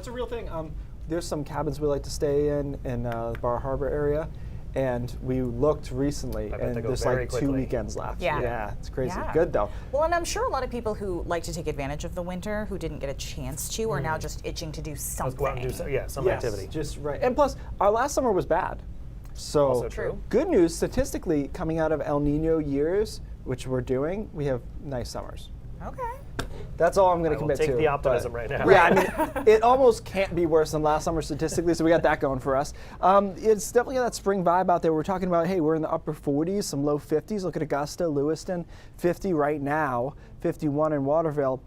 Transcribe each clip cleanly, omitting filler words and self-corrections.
That's a real thing. There's some cabins we like to stay in the Bar Harbor area. And we looked recently, and there's like 2 weekends left. Yeah, it's crazy. Yeah. Good though. Well, and I'm sure a lot of people who like to take advantage of the winter, who didn't get a chance to, are now just itching to do something. Let's go out and do some activity. Just right. And plus, our last summer was bad. So also true. Good news, statistically, coming out of El Nino years, which we're doing, we have nice summers. Okay. That's all I'm going to commit to. Take the optimism right now. Yeah, I mean, it almost can't be worse than last summer statistically, so we got that going for us. It's definitely got that spring vibe out there. We're talking about, hey, we're in the upper 40s, some low 50s. Look at Augusta, Lewiston, 50 right now, 51 in Waterville.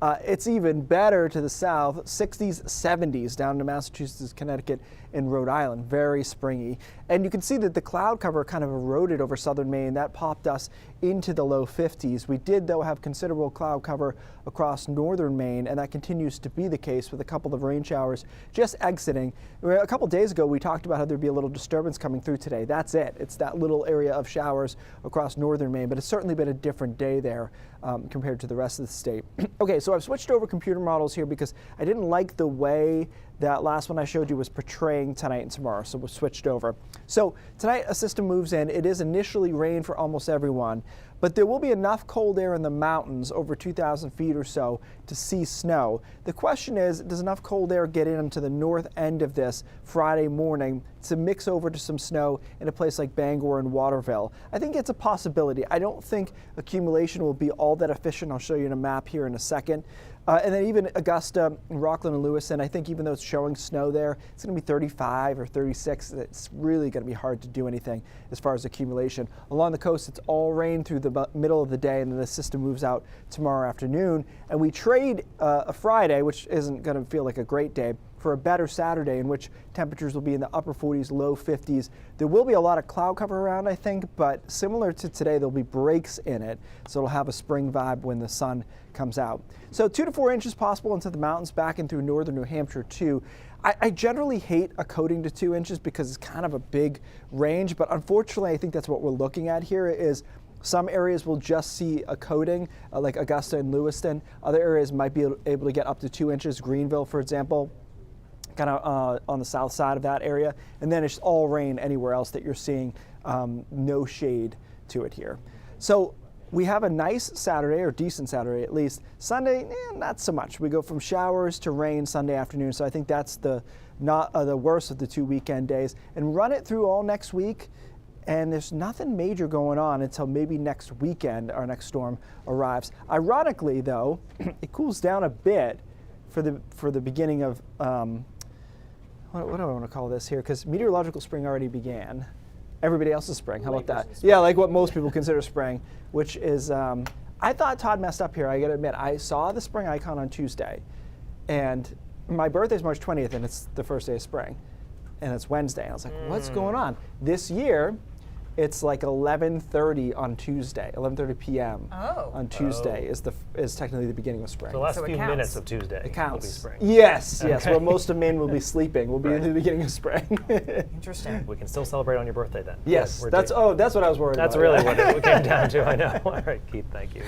It's even better to the south, 60s, 70s down to Massachusetts, Connecticut, and Rhode Island. Very springy. And you can see that the cloud cover kind of eroded over southern Maine. That popped us into the low 50s. We did, though, have considerable cloud cover across northern Maine, and that continues to be the case with a couple of rain showers just exiting. A couple days ago, we talked about how there'd be a little disturbance coming through today. That's it. It's that little area of showers across northern Maine, but it's certainly been a different day there compared to the rest of the state. Okay, so I've switched over computer models here because I didn't like the way that last one I showed you was portraying tonight and tomorrow, so we've switched over. So tonight a system moves in. It is initially rain for almost everyone, but there will be enough cold air in the mountains over 2,000 feet or so to see snow. The question is, does enough cold air get into the north end of this Friday morning to mix over to some snow in a place like Bangor and Waterville? I think it's a possibility. I don't think accumulation will be all that efficient. I'll show you in a map here in a second. And then even Augusta, Rockland, and Lewiston, I think even though it's showing snow there, it's going to be 35 or 36. It's really going to be hard to do anything as far as accumulation. Along the coast, it's all rain through the middle of the day, and then the system moves out tomorrow afternoon. And we trade a Friday, which isn't going to feel like a great day, for a better Saturday in which temperatures will be in the upper 40s, low 50s. There will be a lot of cloud cover around, I think, but similar to today, there'll be breaks in it, so it'll have a spring vibe when the sun comes out. So 2 to 4 inches possible into the mountains, back in through northern New Hampshire too. I generally hate a coating to 2 inches because it's kind of a big range, but unfortunately I think that's what we're looking at here is some areas will just see a coating, like Augusta and Lewiston. Other areas might be able to get up to 2 inches, Greenville, for example, kind of on the south side of that area, and then it's all rain anywhere else that you're seeing, no shade to it here. So we have a nice Saturday, or decent Saturday at least. Sunday, not so much. We go from showers to rain Sunday afternoon, so I think that's the worst of the 2 weekend days. And run it through all next week, and there's nothing major going on until maybe next weekend our next storm arrives. Ironically, though, it cools down a bit for the beginning of what do I want to call this here? Because meteorological spring already began. Everybody else's spring. How about that? Yeah, like what most people consider spring, which is, I thought Todd messed up here. I got to admit, I saw the spring icon on Tuesday, and my birthday's March 20th, and it's the first day of spring, and it's Wednesday. And I was like, what's going on? This year, it's like 11:30 on Tuesday, 11:30 p.m. on Tuesday is technically the beginning of spring. So the last few minutes of Tuesday it counts. Will be spring. Yes, yes. Well, most of Maine will be sleeping. We'll be in the beginning of spring. Interesting. We can still celebrate on your birthday then. Yes, that's what I was worried about. That's really what it came down to. I know. All right, Keith, thank you.